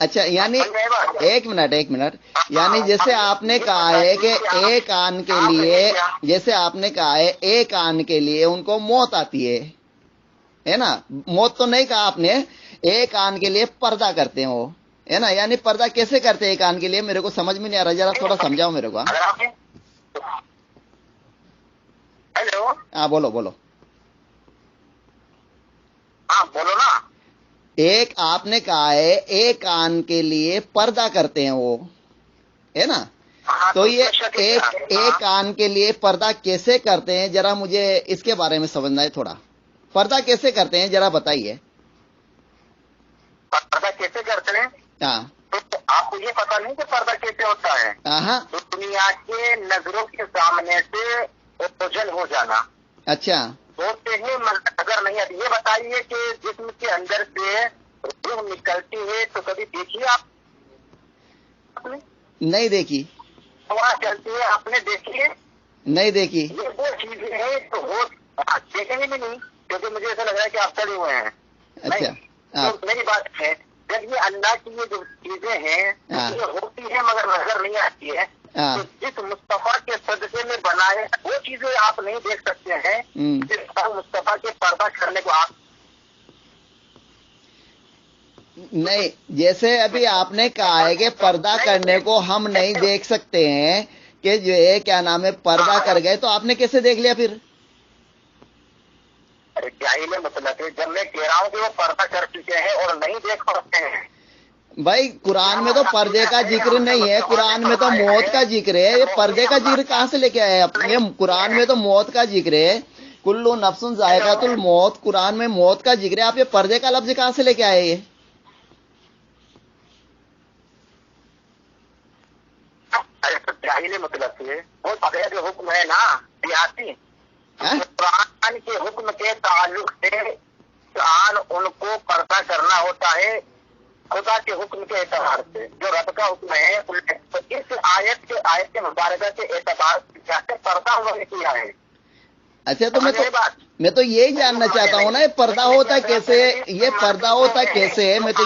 اچھا یعنی ایک منٹ یعنی جیسے آپ نے کہا ہے کہ ایک کان کے لیے، جیسے آپ نے کہا ہے ایک کان کے لیے ان کو موت آتی ہے نا، موت تو نہیں کہا آپ نے، ایک کان کے لیے پردہ کرتے ہیں وہ، ہے نا، یعنی پردہ کیسے کرتے ہیں ایک کان کے لیے؟ میرے کو سمجھ میں نہیں آ رہا، ذرا تھوڑا سمجھاؤ میرے کو۔ ہیلو، ہاں بولو بولو۔ ہاں بولو نا۔ ایک آپ نے کہا ہے ایک کان کے لیے پردہ کرتے ہیں وہ، ہے نا، تو یہ ایک کان کے لیے پردہ کیسے کرتے ہیں ذرا مجھے اس کے بارے میں سمجھنا ہے تھوڑا، پردہ کیسے کرتے ہیں ذرا بتائیے۔ پردہ کیسے کرتے ہیں؟ ہاں تو آپ کو یہ پتا نہیں کہ پردہ کیسے ہوتا ہے؟ ہاں دنیا کے نظروں کے سامنے سے اوجھل ہو جانا۔ اچھا ہوتے ہی نظر نہیں آتی۔ یہ بتائیے کہ جسم کے اندر سے روح نکلتی ہے تو کبھی دیکھی آپ نے؟ نہیں دیکھی۔ وہاں چلتی ہے آپ نے دیکھی ہے؟ نہیں دیکھی۔ یہ وہ چیزیں ہیں تو وہ دیکھیں گے بھی نہیں، کیونکہ مجھے ایسا لگ رہا ہے کہ آپ چلے ہوئے ہیں۔ اچھا تو میری بات ہے، جب یہ اللہ کی یہ جو چیزیں ہیں یہ ہوتی ہیں مگر نظر نہیں آتی ہے، تو جس مصطفیٰ کے صدقے میں بنائے وہ چیزیں آپ نہیں دیکھ سکتے ہیں، جس مصطفیٰ کے پردہ کرنے کو آپ نہیں، جیسے ابھی آپ نے کہا ہے کہ پردہ کرنے کو ہم نہیں دیکھ سکتے ہیں، کہ جو ہے کیا نام ہے پردہ کر گئے، تو آپ نے کیسے دیکھ لیا پھر؟ کیا ہی میں مطلب ہے، جب میں کہہ رہا ہوں کہ وہ پردہ کر چکے ہیں اور نہیں دیکھ پاتے ہیں۔ بھائی قرآن میں تو پردے کا ذکر نہیں ہے، قرآن میں تو موت کا ذکر ہے، یہ پردے کا ذکر کہاں سے لے کے آئے آپ؟ یہ قرآن میں تو موت کا ذکر ہے، کلو نفس ذائقۃ الموت، قرآن میں موت کا ذکر ہے، آپ یہ پردے کا لفظ کہاں سے لے کے آئے یہ؟ مطلب سے وہ جو حکم ہے نا سیاسی، قرآن کے حکم کے تعلق سے قرآن ان کو پردہ کرنا ہوتا ہے خدا کے حکم کے اعتبار سے، جو رب کا حکم ہے، تو اس آیت کے مبارکہ کے اعتبار سے پردہ انہوں نے کیا ہے۔ اچھا تو میں تو یہی جاننا چاہتا ہوں نا، یہ پردہ ہوتا کیسے، یہ پردہ ہوتا کیسے ہے؟ میں تو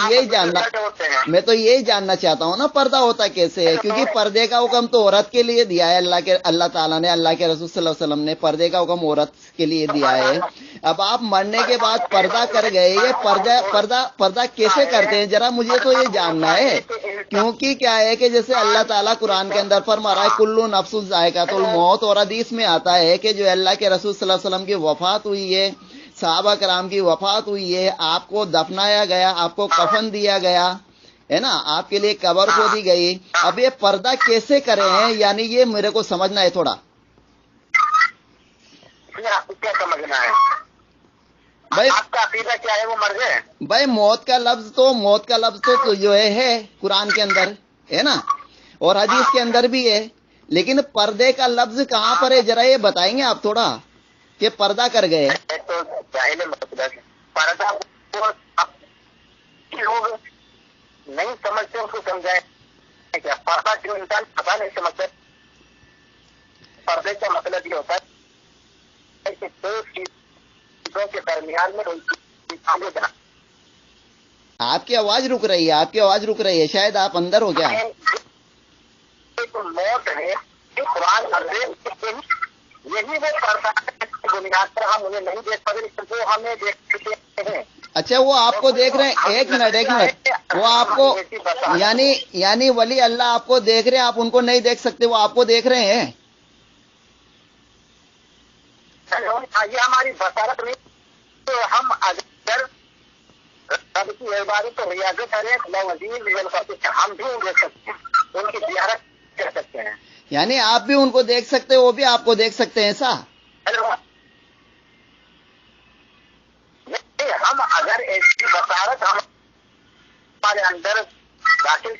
یہی جاننا چاہتا ہوں نا پردہ ہوتا کیسے ہے، کیونکہ پردے کا حکم تو عورت کے لیے دیا ہے، اللہ تعالیٰ نے، اللہ کے رسول صلی اللہ علیہ وسلم نے پردے کا حکم عورت کے لیے دیا ہے۔ اب آپ مرنے کے بعد پردہ کر گئے، یہ پردہ کیسے کرتے ہیں ذرا مجھے تو یہ جاننا ہے، کیونکہ کیا ہے کہ جیسے اللہ تعالیٰ قرآن کے اندر فرما رہا ہے کلو نفس ذائقۃ الموت، اور حدیث میں آتا ہے کہ جو اللہ کے رسول صلی اللہ علیہ وسلم کی وفات ہوئی ہے، صحابہ کرام کی وفات ہوئی ہے، آپ کو دفنایا گیا، آپ کو کفن دیا گیا ہے نا، آپ کے لیے قبر کھودی گئی، اب یہ پردہ کیسے کرے ہیں، یعنی یہ میرے کو سمجھنا ہے تھوڑا۔ آپ کو کیا سمجھنا ہے بھائی؟ آپ کا عقیدہ کیا ہے؟ وہ مر گئے بھائی موت کا لفظ تو جو ہے قرآن کے اندر ہے نا، اور حدیث کے اندر بھی ہے، لیکن پردے کا لفظ کہاں پر ہے ذرا یہ بتائیں گے آپ تھوڑا، کہ پردہ کر گئے؟ تو جاہل مطلب پردہ لوگ نہیں سمجھتے، اس کو سمجھائیں کیا پردہ کیوں انسان پتا نہیں سمجھتا۔ پردے کا مطلب یہ ہوتا ہے کہ دو چیزوں کے درمیان میں آپ کی آواز رک رہی ہے، شاید آپ اندر ہو کیا؟ موت ہے قرآن یہی وہ پردہ بنیاد پر ہم انہیں نہیں دیکھ پاتے، وہ ہمیں دیکھتے ہیں۔ اچھا وہ آپ کو دیکھ رہے ہیں، ایک منٹ، وہ آپ کو یعنی ولی اللہ آپ کو دیکھ رہے ہیں، آپ ان کو نہیں دیکھ سکتے، وہ آپ کو دیکھ رہے ہیں؟ یہ ہماری بصارت نہیں، تو ہم اگر رب کی عبادت تو ریاضت کریں ہم بھی دیکھ سکتے ہیں، ان کی زیارت کر سکتے ہیں، یعنی آپ بھی ان کو دیکھ سکتے ہیں، وہ بھی آپ کو دیکھ سکتے ہیں ایسا؟ ہم اگر ایسی بصارت ہمارے اندر داخل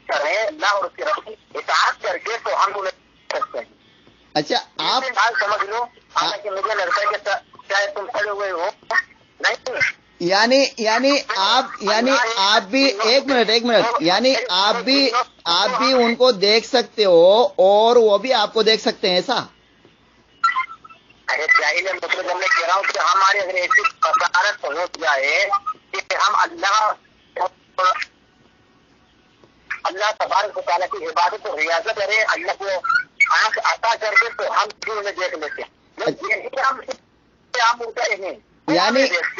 کریں اللہ اور اس کی رب کی اطاعت کر کے تو ہم انہیں دیکھ سکتے ہیں۔ اچھا آپ سمجھ لو، حالانکہ مجھے لگتا ہے کہ چاہے تم کھڑے ہوئے ہو نہیں، یعنی آپ بھی ایک منٹ یعنی آپ بھی ان کو دیکھ سکتے ہو اور وہ بھی آپ کو دیکھ سکتے ہیں ایسا؟ مطلب میں کہہ رہا ہوں کہ ہماری اگر ایسی بصارت ہو جائے کہ ہم اللہ اللہ تبارک و تعالیٰ کی عبادت و ریاضت کرے, اللہ کو آنکھ عطا کر دے تو ہم بھی انہیں دیکھ لیتے ہیں.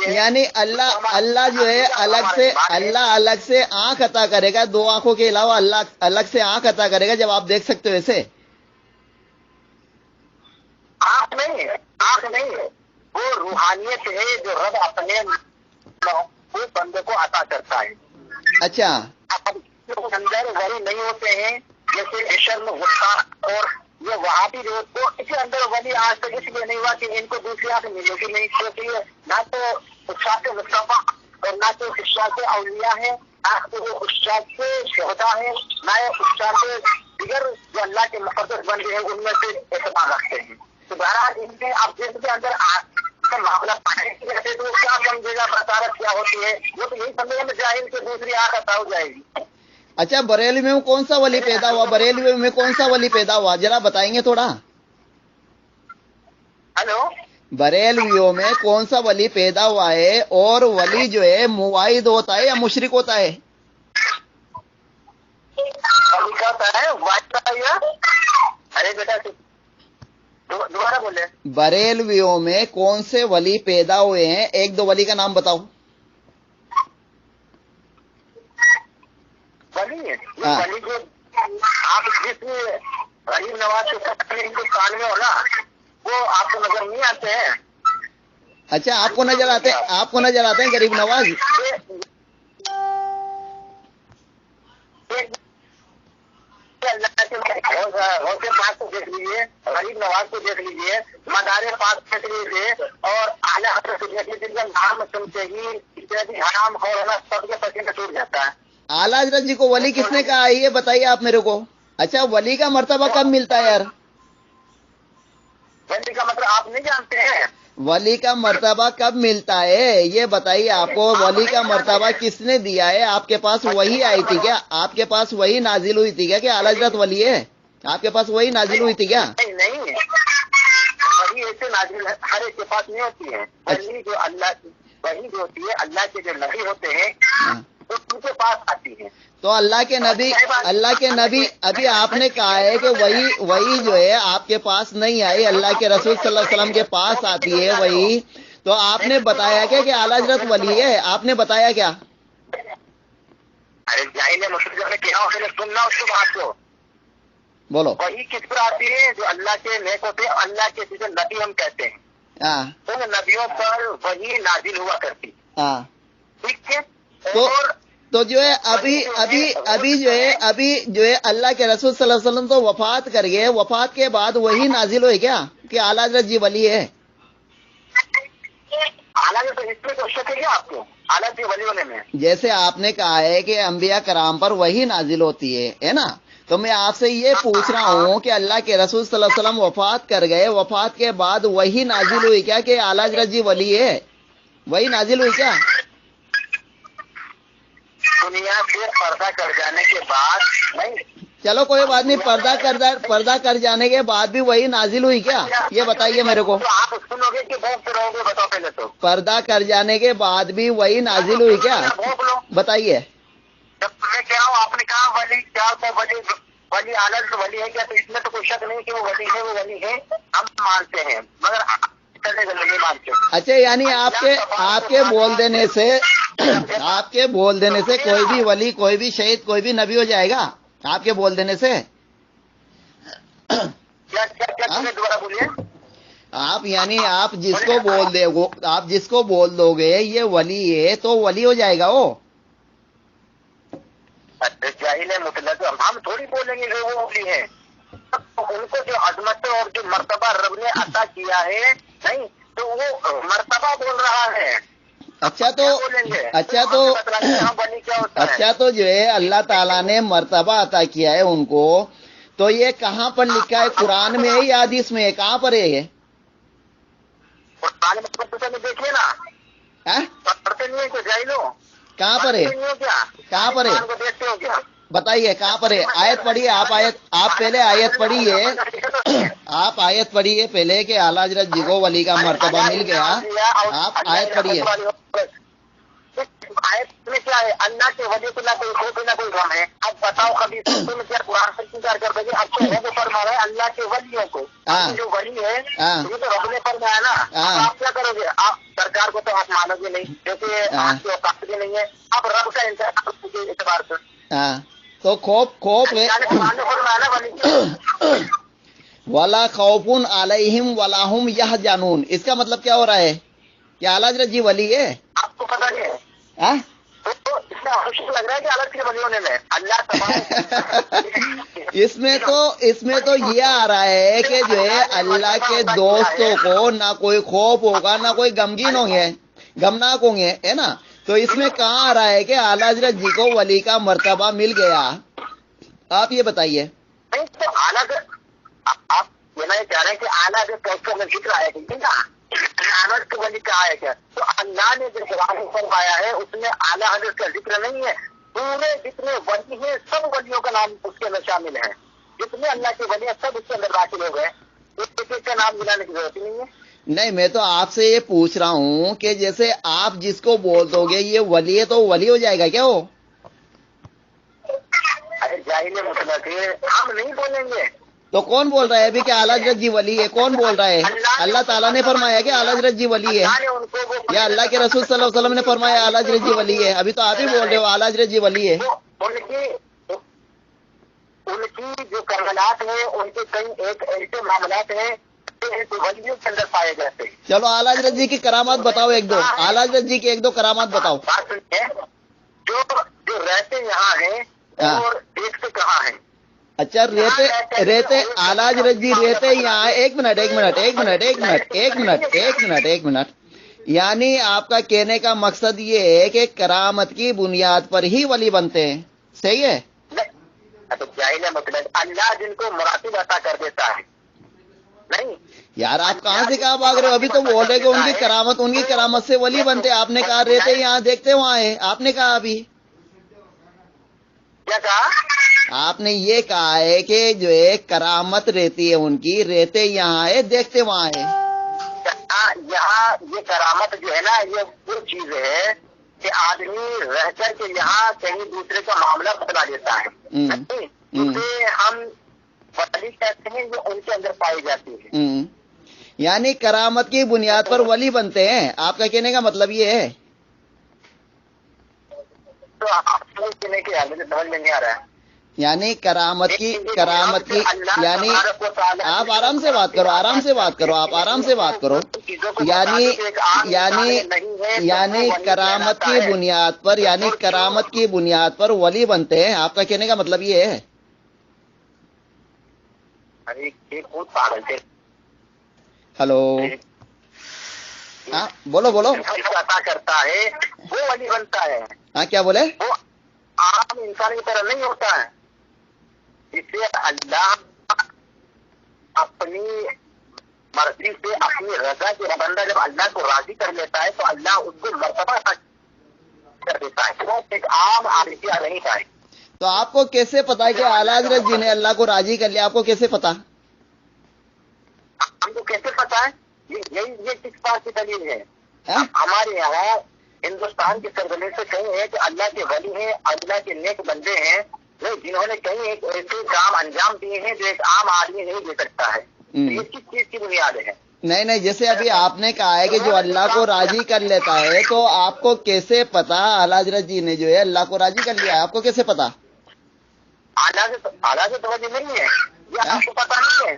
یعنی اللہ جو ہے اللہ الگ سے آنکھ عطا کرے گا, دو آنکھوں کے علاوہ اللہ الگ سے آنکھ عطا کرے گا جب آپ دیکھ سکتے ہو ایسے. آنکھ نہیں, وہ روحانیت ہے جو رب اپنے بندے کو عطا کرتا ہے. اچھا, اندر ولی نہیں ہوتے ہیں جیسے عشر میں غصہ اور یہ وہابی جو تو اس کے اندر ولی آج تک اس لیے نہیں ہوا کہ ان کو دوسری آنکھ ملے گی نہیں, کیونکہ نہ تو اشاعت مصطفیٰ اور نہ تو اشاعت اولیاء ہے, نہ تو وہ اشاعت شہداء ہے, نہ اشاعت دیگر جو اللہ کے مقدس بندے ہیں ان میں سے اعتماد رکھتے ہیں. تو بہرحال ان میں آپ جس کے اندر معاملہ رہتے تو وہ کیا سمجھے گا بصارت کیا ہوتی ہے, وہ تو یہی سمجھے گا جاہل سے دوسری آنکھ عطا ہو جائے گی. اچھا, بریلی میں کون سا ولی پیدا ہوا, بریلی میں کون سا ولی پیدا ہوا ذرا بتائیں گے تھوڑا. ہلو, بریلویوں میں کون سا ولی پیدا ہوا ہے, اور ولی جو ہے موحد ہوتا ہے یا مشرک ہوتا ہے؟ ارے بیٹا دوبارہ بولے. بریلویوں میں کون سے ولی پیدا ہوئے ہیں, ایک دو ولی کا نام بتاؤ. ولی جو آپ جس غریب نواز کے ہندوستان میں ہو نا, وہ آپ کو نظر نہیں آتے ہیں. اچھا, آپ کو نظر آتے ہیں غریب نواز. غوث پاک کو دیکھ لیجیے, غریب نواز کو دیکھ لیجیے, مدار پاک دیکھ لیجیے, اور اعلیٰ حضرت جن کا نام سنتے ہی اتنا حرام ہونا سب کے پسند ٹوٹ جاتا ہے. اعلیٰ حضرت جی کو ولی کس نے کہا, یہ بتائیے آپ میرے کو. اچھا, ولی کا مرتبہ کب ملتا ہے یار؟ ولی کا مطلب آپ نہیں جانتے ہیں. ولی کا مرتبہ کب ملتا ہے یہ بتائیے. آپ کو ولی کا مرتبہ کس نے دیا ہے؟ آپ کے پاس وہی آئی تھی کیا؟ آپ کے پاس وہی نازل ہوئی تھی کیا کہ اعلیٰ حضرت ولی ہے؟ آپ کے پاس وہی نازل ہوئی تھی کیا؟ نہیں, وہی ایسے نازل ہر ایک کے پاس نہیں ہوتی ہے. وہی جو اللہ وہی جو ہوتی ہے اللہ کے جو نبی ہوتے ہیں ان کے پاس آتی ہے. تو اللہ کے نبی ابھی آپ نے کہا ہے کہ وہی جو ہے آپ کے پاس نہیں آئی, اللہ کے رسول صلی اللہ علیہ وسلم کے پاس آتی ہے وہی. تو آپ نے بتایا کیا کہ اعلیٰ حضرت ولی ہے؟ آپ نے بتایا کیا؟ ارے جاہل مسلم نے کہا سننا اس کو بات کو. بولو. وہی کس پر آتی ہے جو اللہ کے نیک ہوتے ہیں, اللہ کے جسے نبی ہم کہتے ہیں, ان نبیوں پر وہی نازل ہوا کرتی. ٹھیک ہے, تو جو ہے ابھی جو ہے اللہ کے رسول صلی اللہ علیہ وسلم تو وفات کر گئے, وفات کے بعد وہی نازل ہوئی کیا کہ اعلیٰ حضرت جی ولی ہے؟ جیسے آپ نے کہا ہے کہ انبیاء کرام پر وہی نازل ہوتی ہے نا, تو میں آپ سے یہ پوچھ رہا ہوں کہ اللہ کے رسول صلی اللہ علیہ وسلم وفات کر گئے, وفات کے بعد وہی نازل ہوئی کیا کہ اعلیٰ حضرت جی ولی ہے؟ وہی نازل ہوئی کیا؟ دنیا سے پردہ کر جانے کے بعد نہیں, چلو کوئی بات نہیں, پردہ کر جانے کے بعد بھی وہی نازل ہوئی کیا یہ بتائیے میرے کو. آپ سنو گے کہ بھوک سے رہو گے, بتاؤ پہلے تو. پردہ کر جانے کے بعد بھی وہی نازل ہوئی کیا بتائیے. جب میں کہہ رہا ہوں آپ نے کہا ولی کیا ولی اعلیٰ ولی ہے کیا, تو اس میں تو کوئی شک نہیں کہ وہ ولی ہے, ہم مانتے ہیں, مگر نہیں مانتے. اچھا, یعنی آپ کے بول دینے سے کوئی بھی ولی, کوئی بھی شہید, کوئی بھی نبی ہو جائے گا آپ کے بول دینے سے؟ دوبارہ بولیے. آپ یعنی آپ جس کو بول دو گے یہ ولی ہے تو ولی ہو جائے گا وہ؟ جاہل مطلق ہم تھوڑی بولیں گے کہ وہ ولی ہے. ان کو جو عظمت اور جو مرتبہ رب نے عطا کیا ہے نہیں, تو وہ مرتبہ بول رہا ہے. اچھا تو جو ہے اللہ تعالیٰ نے مرتبہ عطا کیا ہے ان کو, تو یہ کہاں پر لکھا ہے؟ قرآن میں ہے یا حدیث میں ہے؟ کہاں پر ہے یہ؟ دیکھیے نا, پڑھتے نہیں ہے جاہلو. کہاں پر ہے؟ کہاں پر ہے دیکھتے ہو کیا؟ بتائیے کہاں پر ہے؟ آیت پڑھیے آپ پہلے آیت پڑھیے, آپ آیت پڑھیے پہلے کہ اعلیٰ حضرت جی کو ولی کا مرتبہ مل گیا. آپ آیت پڑھیے. آیت میں کیا ہے؟ اللہ کے ولی کو نہ کوئی خوف نہ کوئی غم ہے. اب بتاؤ کبھی تم کیا قرآن سے انکار کر دیں گے؟ اب تو رب فرما رہا ہے اللہ کے ولیوں کو. جو ولی ہے یہ تو رب نے فرمایا نا. آپ کیا کرو گے؟ آپ سرکار کو تو آپ مانو گے نہیں کیونکہ آپ کی اوقات بھی نہیں ہے. اب رب کا انتظار اعتبار سے تو خوف ہے. ولا خوف علیہم ولا ہم یحزنون، اس کا مطلب کیا ہو رہا ہے؟ کیا اعلیٰ حضرت جی ولی ہے؟ آپ کو پتا نہیں ہے تو اس میں خوشی لگ رہا ہے کہ الگ سے ولی ہونے میں اللہ اس میں تو یہ آ رہا ہے کہ جو ہے اللہ کے دوستوں کو نہ کوئی خوف ہوگا نہ کوئی غمگین ہوں گے، غمناک ہوں گے، ہے نا. تو اس میں کہاں آ رہا ہے کہ اعلیٰ حضرت جی کو ولی کا مرتبہ مل گیا؟ آپ یہ بتائیے. نہیں تو الگ آپ یہ نہیں کہہ رہے ہیں کہ اعلیٰ کے دوستوں میں ذکر آیا کہ اعلیٰ کے ولی کہا ہے کیا؟ تو اللہ نے جو قرآن فرمایا ہے اس میں اعلیٰ حضرت کا ذکر نہیں ہے. پورے جتنے ولی ہیں سب ولیوں کا نام اس کے اندر شامل ہے. جتنے اللہ کے ولی ہیں سب اس کے اندر داخل ہو گئے. ایک ایک کا نام ملانے کی ضرورت ہی نہیں ہے. نہیں، میں تو آپ سے یہ پوچھ رہا ہوں کہ جیسے آپ جس کو بول دو گے یہ ولی ہے تو ولی ہو جائے گا کیا وہ؟ ارے جاہل مطلب کہ ہم نہیں بولیں گے. تو کون بول رہا ہے ابھی کہ اعلیٰ حضرت جی ولی ہے؟ کون بول رہا ہے؟ اللہ تعالیٰ نے فرمایا کہ اعلیٰ حضرت جی ولی ہے، یا اللہ کے رسول صلی اللہ علیہ وسلم نے فرمایا اعلیٰ حضرت جی ولی ہے؟ ابھی تو آپ ہی بول رہے ہو اعلیٰ حضرت جی ولی ہے. ان کی جو کرامات ہیں ان کے کئی ایک ایسے معاملات ہیں ولیوں کے اندر پائے جاتے ہیں. چلو اعلیٰ حضرت جی کی کرامات بتاؤ ایک دو. اعلیٰ حضرت جی کی ایک دو کرامات بتاؤ. جو رہتے یہاں ہیں اور دیکھتے کہاں ہیں. اچھا رہتے اعلیٰ حضرت جی رہتے یہاں. ایک منٹ. یعنی آپ کا کہنے کا مقصد یہ ہے کہ کرامت کی بنیاد پر ہی ولی بنتے ہیں، صحیح ہے؟ مطلب اللہ جن کو مراتب عطا کر دیتا ہے. نہیں یار آپ کہاں سے کہاں بھاگ رہے ہو؟ ابھی تو بول رہے کہ ان کی کرامت سے ولی بنتے. آپ نے کہا رہتے یہاں دیکھتے وہاں ہے. آپ نے کہا ابھی کیا کہا؟ آپ نے یہ کہا ہے کہ جو ہے کرامت رہتی ہے ان کی، رہتے یہاں ہے دیکھتے وہاں ہے. یہاں یہ کرامت جو ہے نا یہ وہ چیز ہے کہ آدمی رہ کر کے یہاں کہیں دوسرے کا معاملہ بتلا دیتا ہے. اسے ہم ولی کہتے ہیں جو ان کے اندر پائی جاتی ہے. یعنی کرامت کی بنیاد پر ولی بنتے ہیں، آپ کا کہنے کا مطلب یہ ہے؟ تو آپ سمجھنے کے مجھے سمجھ میں نہیں آ رہا ہے. یعنی کرامت کی یعنی آپ آرام سے بات کرو آپ آرام سے بات کرو. یعنی کرامت کی بنیاد پر ولی بنتے ہیں، آپ کا کہنے کا مطلب یہ ہے؟ ہلو ہاں بولو عطا کرتا ہے وہ ولی بنتا ہے. ہاں کیا بولے؟ وہ عام انسان کی طرح نہیں ہوتا ہے. اسے اللہ اپنی مرضی سے اپنی رضا کے بندہ جب اللہ کو راضی کر لیتا ہے تو اللہ اس کو مرتبہ کر دیتا ہے. وہ ایک عام عارفیہ نہیں پائے. تو آپ کو کیسے پتا ہے کہ اعلیٰ حضرت جی نے اللہ کو راضی کر لیا؟ آپ کو کیسے پتا؟ ہم کو کیسے پتا ہے؟ یہ کس بات کی دلیل ہے؟ ہمارے یہاں ہندوستان کی سرزمین سے کہیں ہے کہ اللہ کے ولی ہیں، اللہ کے نیک بندے ہیں جنہوں نے کہیں ایک ایسے کام انجام دیے ہیں جو ایک عام آدمی نہیں دے سکتا ہے. یہ کس چیز کی بنیاد ہے؟ نہیں جیسے ابھی آپ نے کہا ہے کہ جو اللہ کو راضی کر لیتا ہے، تو آپ کو کیسے پتا اعلیٰ حضرت جی نے جو ہے اللہ کو راضی کر لیا ہے؟ آپ کو کیسے پتا؟ اعلیٰ سے توجہ نہیں ہے یا آپ کو پتا نہیں ہے؟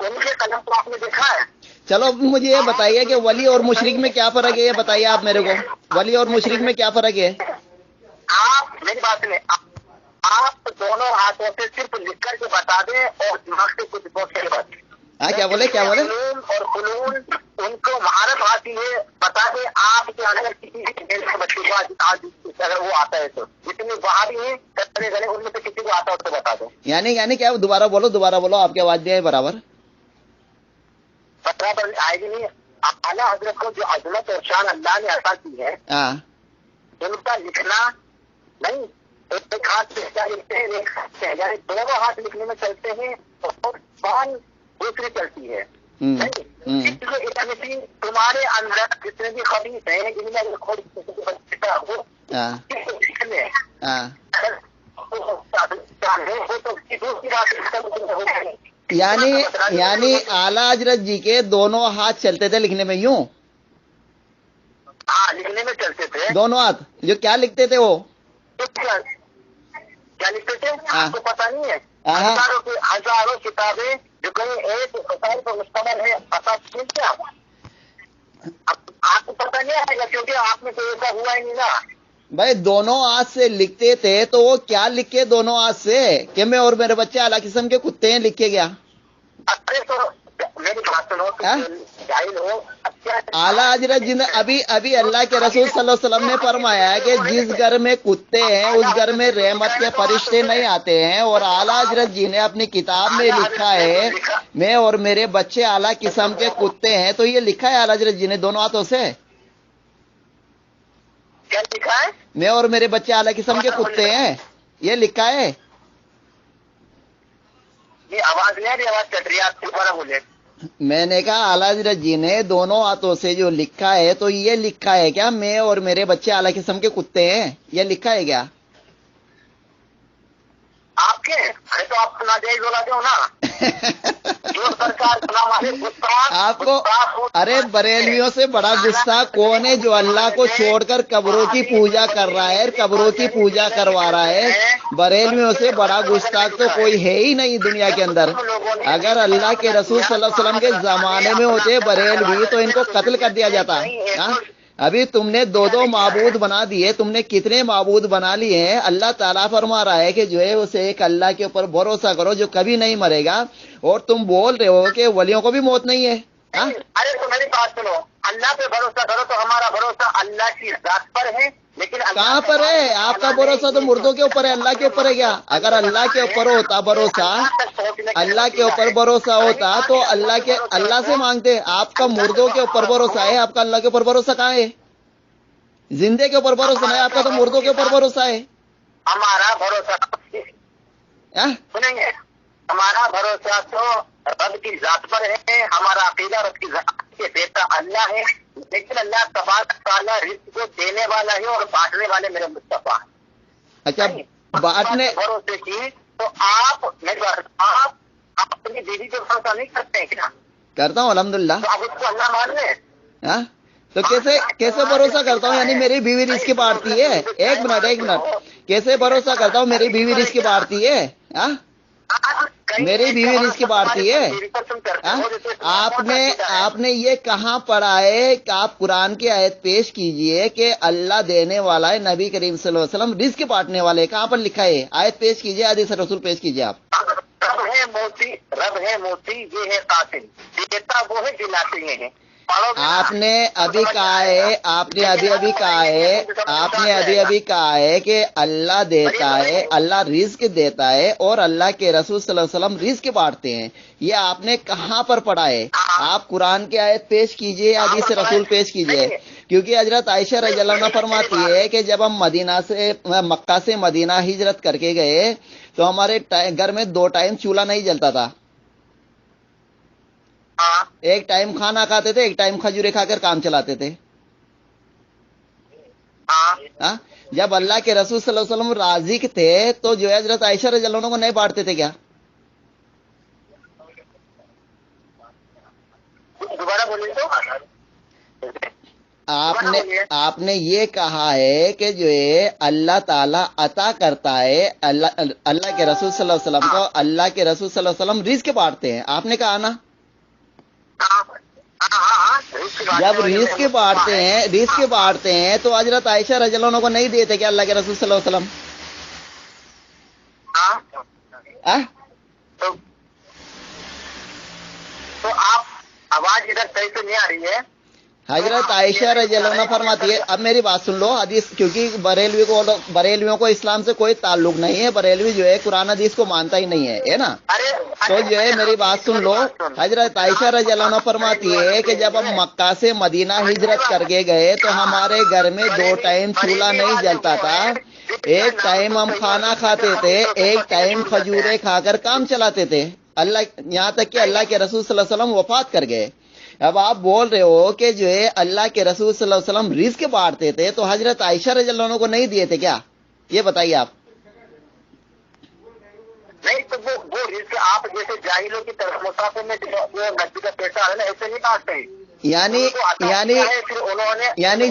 ان کے قلم کو آپ نے دیکھا ہے؟ چلو مجھے یہ بتائیے کہ ولی اور مشرک میں کیا فرق ہے؟ یہ بتائیے آپ میرے کو، ولی اور مشرک میں کیا فرق ہے؟ آپ میری بات سنیں، آپ دونوں ہاتھوں سے صرف لکھ کر کے بتا دیں اور دماغ سے کچھ بہت کے بات. ہاں کیا بولے علوم اور فنون ان کو مہارت آتی ہے. بتا دیں آپ کے اگر کسی بچے کو اگر وہ آتا ہے تو جتنے باہر ہیں کرنے گلے ان میں سے کسی کو آتا ہے اس کو بتا دیں. یعنی کیا؟ دوبارہ بولو آپ کی آواز نہیں آئی برابر آئے گی نہیں. اعلیٰ حضرت کو جو عظمت اور شان اللہ نے عطا کی ہے ان کا لکھنا نہیں ایک ہاتھ سے لکھتے ہیں ایک ہاتھ سے، یعنی دونوں ہاتھ لکھنے میں چلتے ہیں اور بان دوسری چلتی ہے. تم تمہارے اندر جتنے بھی خبیث ہیں ان میں اگر خود بچہ ہو ہاں ہاں یعنی اعلیٰ حضرت جی کے دونوں ہاتھ چلتے تھے لکھنے میں یوں؟ ہاں لکھنے میں چلتے تھے دونوں ہاتھ. جو کیا لکھتے تھے وہ؟ کیا لکھتے تھے آپ کو پتا نہیں ہے؟ ہزاروں کتابیں جو کہیں ایک رسائل پر مشتمل ہے، پتا نہیں کیا آپ کو پتا نہیں آئے گا کیونکہ آپ میں تو ایسا ہوا ہی نہیں نا. بھائی دونوں ہاتھ سے لکھتے تھے تو وہ کیا لکھے دونوں ہاتھ سے کہ میں اور میرے بچے اعلیٰ قسم کے کتے ہیں لکھ کے گیا؟ ارے تو میری بات سنو، جاہل ہو. اعلیٰ حضرت جی نے ابھی اللہ کے رسول صلی اللہ علیہ وسلم نے فرمایا ہے کہ جس گھر میں کتے ہیں اس گھر میں رحمت کے فرشتے نہیں آتے ہیں، اور اعلیٰ حضرت جی نے اپنی کتاب میں لکھا ہے میں اور میرے بچے اعلیٰ قسم کے کتے ہیں. تو یہ لکھا ہے اعلیٰ حضرت جی نے دونوں ہاتھوں سے؟ کیا لکھا ہے؟ میں اور میرے بچے اعلیٰ قسم کے کتے ہیں، یہ لکھا ہے. یہ آواز نہیں آ رہی، آواز کٹ رہی ہے، آپ دوبارہ بولے. میں نے کہا اعلیٰ حضرت جی نے دونوں ہاتھوں سے جو لکھا ہے تو یہ لکھا ہے کیا میں اور میرے بچے اعلیٰ قسم کے کتے ہیں؟ یہ لکھا ہے کیا آپ کے؟ ارے تو آپ ناجائز بولا دو نا. جو سرکار آپ کو ارے بریلویوں سے بڑا گستاخ کون ہے جو اللہ کو چھوڑ کر قبروں کی پوجا کر رہا ہے، قبروں کی پوجا کروا رہا ہے؟ بریلویوں سے بڑا گستاخ تو کوئی ہے ہی نہیں دنیا کے اندر. اگر اللہ کے رسول صلی اللہ علیہ وسلم کے زمانے میں ہوتے بریلوی تو ان کو قتل کر دیا جاتا. ابھی تم نے دو معبود بنا دیے، تم نے کتنے معبود بنا لیے ہیں. اللہ تعالیٰ فرما رہا ہے کہ جو ہے اسے ایک اللہ کے اوپر بھروسہ کرو جو کبھی نہیں مرے گا، اور تم بول رہے ہو کہ ولیوں کو بھی موت نہیں ہے. ارے تو میری بات سنو، اللہ پہ بھروسہ کرو تو ہمارا بھروسہ اللہ کی ذات پر ہے، لیکن کہاں پر ہے آپ کا بھروسہ؟ تو مردوں کے اوپر ہے، اللہ کے اوپر ہے کیا؟ اگر اللہ کے اوپر ہوتا بھروسہ، اللہ کے اوپر بھروسہ ہوتا تو اللہ سے مانگتے. آپ کا مردوں کے اوپر بھروسہ ہے، آپ کا اللہ کے اوپر بھروسہ کہاں ہے؟ زندے کے اوپر بھروسہ نہیں، آپ کا تو مردوں کے اوپر بھروسہ ہے. ہمارا بھروسہ سنیں گے، ہمارا بھروسہ تو رب کی ذات پر ہے، ہمارا عقیدہ رب کی ذات کے دیتا اللہ ہے، لیکن اللہ تبارک تعالیٰ رزق کو دینے والا ہے اور بانٹنے والے میرے مصطفیٰ. اچھا بانٹنے بھروسے کی تو آپ اپنی بیوی کو بھروسہ نہیں کرتے ہیں کیا؟ کرتا ہوں الحمدللہ. آپ اس کو اللہ مان رہے ہیں؟ تو کیسے بھروسہ کرتا ہوں؟ یعنی میری بیوی رزق بانٹتی ہے؟ ایک منٹ کیسے بھروسہ کرتا ہوں میری بیوی رزق بانٹتی ہے؟ میری بیوی رزق بانٹتی ہے؟ آپ نے یہ کہاں پڑھا ہے کہ آپ قرآن کی آیت پیش کیجئے کہ اللہ دینے والا ہے، نبی کریم صلی اللہ علیہ وسلم رزق بانٹنے والے، کہاں پر لکھا ہے؟ آیت پیش کیجئے، حدیث رسول پیش کیجئے. آپ رب ہے موتی یہ ہے قاسم، دیتا وہ ہے جلاتے ہیں. آپ نے ابھی کہا ہے کہ اللہ دیتا ہے، اللہ رزق دیتا ہے اور اللہ کے رسول صلی اللہ علیہ وسلم رزق بانٹتے ہیں. یہ آپ نے کہاں پر پڑھا ہے؟ آپ قرآن کی آیت پیش کیجئے، حدیث رسول پیش کیجئے. کیونکہ حضرت عائشہ رضی اللہ عنہا فرماتی ہے کہ جب ہم مکہ سے مدینہ ہجرت کر کے گئے تو ہمارے گھر میں 2 ٹائم چولہا نہیں جلتا تھا. ایک ٹائم کھانا کھاتے تھے، ایک ٹائم کھجورے کھا کر کام چلاتے تھے. جب اللہ کے رسول صلی اللہ علیہ وسلم رازق تھے تو جو ہے حضرت عائشہ رضی اللہ عنہ کو نہیں بانٹتے تھے کیا؟ دوبارہ بولیے تو. آپ نے یہ کہا ہے کہ جو ہے اللہ تعالیٰ عطا کرتا ہے، اللہ کے رسول صلی اللہ علیہ وسلم کو اللہ کے رسول صلی اللہ علیہ وسلم رزق بانٹتے ہیں. آپ نے کہا نا جب رزق بانٹتے ہیں تو حضرت عائشہ رضی اللہ عنہ کو نہیں دیتے کہ اللہ کے رسول صلی اللہ علیہ وسلم؟ تو آپ آواز ادھر صحیح سے نہیں آ رہی ہے. حضرت عائشہ رضی اللہ عنہ فرماتی ہے، اب میری بات سن لو حدیث، کیونکہ بریلویوں کو اسلام سے کوئی تعلق نہیں ہے، بریلوی جو ہے قرآن حدیث کو مانتا ہی نہیں ہے نا. تو جو ہے میری بات سن لو، حضرت عائشہ رضی اللہ عنہ فرماتی ہے کہ جب ہم مکہ سے مدینہ ہجرت کر کے گئے تو ہمارے گھر میں 2 ٹائم چولہا نہیں جلتا تھا. ایک ٹائم ہم کھانا کھاتے تھے، ایک ٹائم کھجورے کھا کر کام چلاتے تھے. یہاں تک کہ اللہ کے رسول صلی اللہ علیہ وسلم وفات کر گئے. اب آپ بول رہے ہو کہ جو ہے اللہ کے رسول صلی اللہ علیہ وسلم رزق بانٹتے تھے تو حضرت عائشہ رضی اللہ عنہ کو نہیں دیے تھے کیا؟ یہ بتائیے آپ. نہیں تو وہ رزق آپ جیسے جاہلوں کی طرف مسافر میں وہ نقدی کا پیسہ ہے نا ایسے نہیں بانٹتے ہیں. یعنی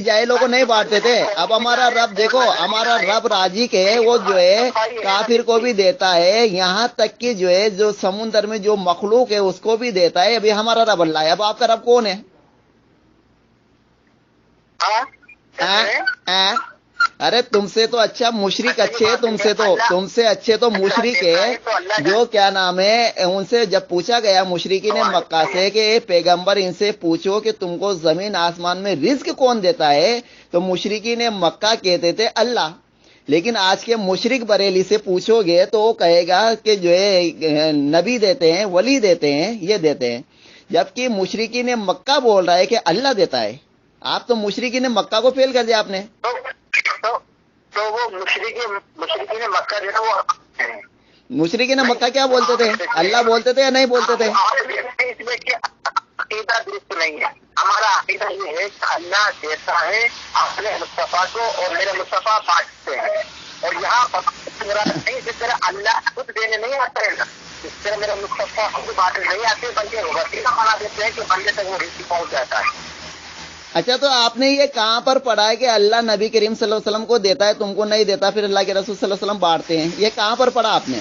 جاہلوں کو نہیں بانٹتے تھے. اب ہمارا رب دیکھو، ہمارا رب رازق ہے، وہ جو ہے کافر کو بھی دیتا ہے، یہاں تک کہ جو ہے جو سمندر میں جو مخلوق ہے اس کو بھی دیتا ہے. ابھی ہمارا رب اللہ ہے. اب آپ کا رب کون ہے؟ ارے تم سے تو اچھا مشرک اچھے، تم سے اچھے تو مشرک ہے جو کیا نام ہے. ان سے جب پوچھا گیا مشرکین مکہ سے کہ اے پیغمبر ان سے پوچھو کہ تم کو زمین آسمان میں رزق کون دیتا ہے، تو مشرکین مکہ کہتے تھے اللہ. لیکن آج کے مشرک بریلی سے پوچھو گے تو وہ کہے گا کہ جو ہے نبی دیتے ہیں، ولی دیتے ہیں، یہ دیتے ہیں. جبکہ مشرکین مکہ بول رہا ہے کہ اللہ دیتا ہے. آپ تو مشرکین مکہ کو فیل کر دیا آپ نے. تو وہ مشرکین مکہ جو ہے وہ مشرکین مکہ کیا بولتے تھے؟ اللہ بولتے تھے یا نہیں بولتے تھے؟ اس میں عقیدہ درست نہیں ہے. ہمارا عقیدہ یہ ہے کہ اللہ دیتا ہے اپنے مصطفیٰ کو اور میرے مصطفیٰ بانٹتے ہیں. اور یہاں نہیں جس طرح اللہ خود دینے نہیں آتا ہے نا، اس طرح میرے مصطفیٰ خود بانٹنے نہیں آتے، بلکہ وسیلہ بنا دیتے ہیں کہ بندے تک وہ رزق پہنچ جاتا ہے. اچھا تو آپ نے یہ کہاں پر پڑھا ہے کہ اللہ نبی کریم صلی اللہ علیہ وسلم کو دیتا ہے، تم کو نہیں دیتا، پھر اللہ کے رسول صلی اللہ علیہ وسلم بانٹتے ہیں؟ یہ کہاں پر پڑھا آپ نے؟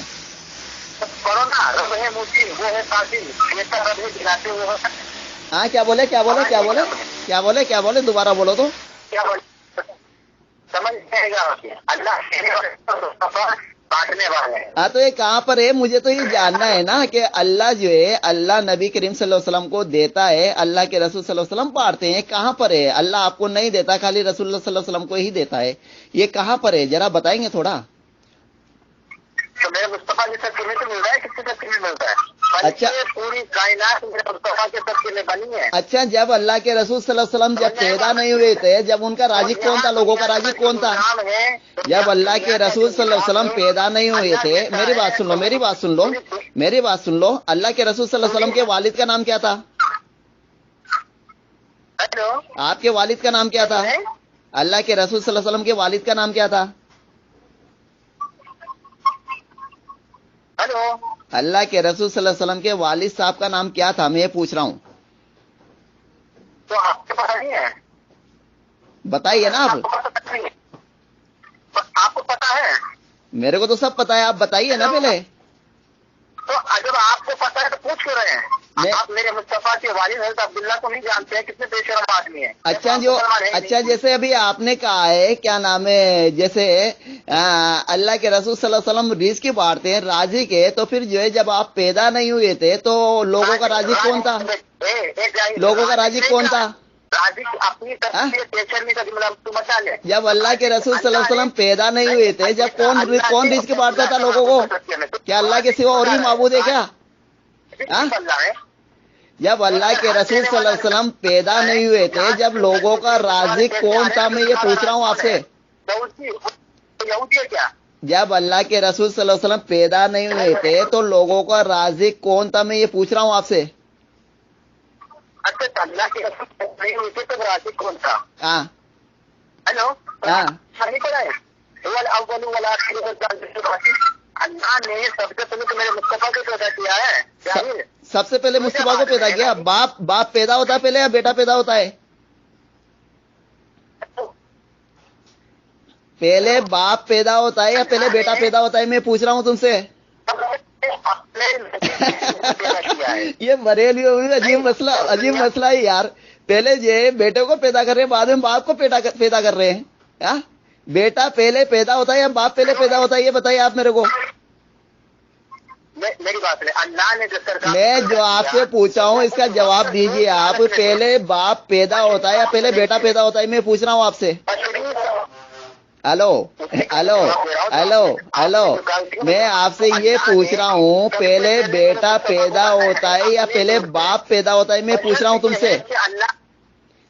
پڑھو نا، رب ہے موتی وہ ہے قاسم، یہ رب ہے دلاتے وہ ہے. ہاں کیا بولے دوبارہ بولو تو. کیا بولے سمجھ جائے گا اللہ بانٹنے والے. ہاں تو یہ کہاں پر ہے؟ مجھے تو یہ جاننا ہے نا کہ اللہ جو ہے اللہ نبی کریم صلی اللہ علیہ وسلم کو دیتا ہے، اللہ کے رسول صلی اللہ علیہ وسلم بانٹتے ہیں. کہاں پر ہے؟ اللہ آپ کو نہیں دیتا، خالی رسول اللہ صلی اللہ علیہ وسلم کو ہی دیتا ہے. یہ کہاں پر ہے ذرا بتائیں گے تھوڑا؟ تو میرے مصطفیٰ کی سب میں تو مل رہا ہے، کس سے میں ملتا ہے. اچھا پوری کائنات میرے مصطفیٰ کے سب میں بنی ہے. اچھا جب اللہ کے رسول صلی اللہ علیہ وسلم جب پیدا نہیں ہوئے تھے، جب ان کا رازق کون تھا؟ لوگوں کا رازق کون تھا؟ جب اللہ کے رسول صلی اللہ علیہ وسلم پیدا نہیں ہوئے تھے، میری بات سن لو، اللہ کے رسول صلی اللہ علیہ وسلم کے والد کا نام کیا تھا؟ آپ کے والد کا نام کیا تھا؟ اللہ کے رسول صلی اللہ علیہ وسلم کے والد کا نام کیا تھا؟ اللہ کے رسول صلی اللہ علیہ وسلم کے والد صاحب کا نام کیا تھا؟ میں یہ پوچھ رہا ہوں. تو آپ کو پتا نہیں ہے؟ بتائیے نا آپ کو پتا ہے؟ میرے کو تو سب پتا ہے، آپ بتائیے نا پہلے. تو جب آپ کو پتا ہے تو پوچھ کیوں رہے ہیں؟ آپ میرے مصطفیٰ کے والد حضرت عبداللہ کو نہیں جانتے ہیں؟ کتنے بے شرم آدمی ہیں. اچھا جیسے ابھی آپ نے کہا ہے کیا نام ہے، جیسے اللہ کے رسول صلی اللہ علیہ وسلم رزق بانٹتے ہیں، رازق ہے، تو پھر جو ہے جب آپ پیدا نہیں ہوئے تھے تو لوگوں کا رازق کون تھا؟ جب اللہ کے رسول صلی اللہ علیہ وسلم پیدا نہیں ہوئے تھے، جب کون رزق بانٹتا تھا لوگوں کو؟ کیا اللہ کے سوا اور بھی معبود ہے کیا؟ جب اللہ کے رسول صلی اللہ علیہ وسلم پیدا نہیں ہوئے تھے، جب لوگوں کا رازق کون تھا؟ میں یہ پوچھ رہا ہوں آپ سے. جب اللہ کے رسول صلی اللہ علیہ وسلم پیدا نہیں ہوئے تھے تو لوگوں کا رازق کون تھا؟ میں یہ پوچھ رہا ہوں آپ سے. اچھا اللہ کے رسول نہیں ہوئے تھے تو رازق کون تھا؟ ہاں ہیلو ہاں اللہ نے سب سے پہلے تو میرے مصطفیٰ کو پیدا کیا ہے. سب سے پہلے مصطفیٰ کو پیدا کیا. باپ پیدا ہوتا ہے پہلے یا بیٹا پیدا ہوتا ہے؟ پہلے باپ پیدا ہوتا ہے یا پہلے بیٹا پیدا ہوتا ہے؟ میں پوچھ رہا ہوں تم سے. یہ بریلیوں میں عجیب مسئلہ ہے یار. پہلے یہ بیٹے کو پیدا کر رہے ہیں، بعد میں باپ کو پیدا کر رہے ہیں. بیٹا پہلے پیدا ہوتا ہے یا باپ پہلے پیدا ہوتا ہے؟ یہ بتائیے آپ میرے کو. میری بات ہے، اللہ نے میں جو آپ سے پوچھا ہوں اس کا جواب دیجیے آپ. پہلے باپ پیدا ہوتا ہے یا پہلے بیٹا پیدا ہوتا ہے؟ میں پوچھ رہا ہوں آپ سے. ہلو میں آپ سے یہ پوچھ رہا ہوں پہلے بیٹا پیدا ہوتا ہے یا پہلے باپ پیدا ہوتا ہے؟ میں پوچھ رہا ہوں تم سے.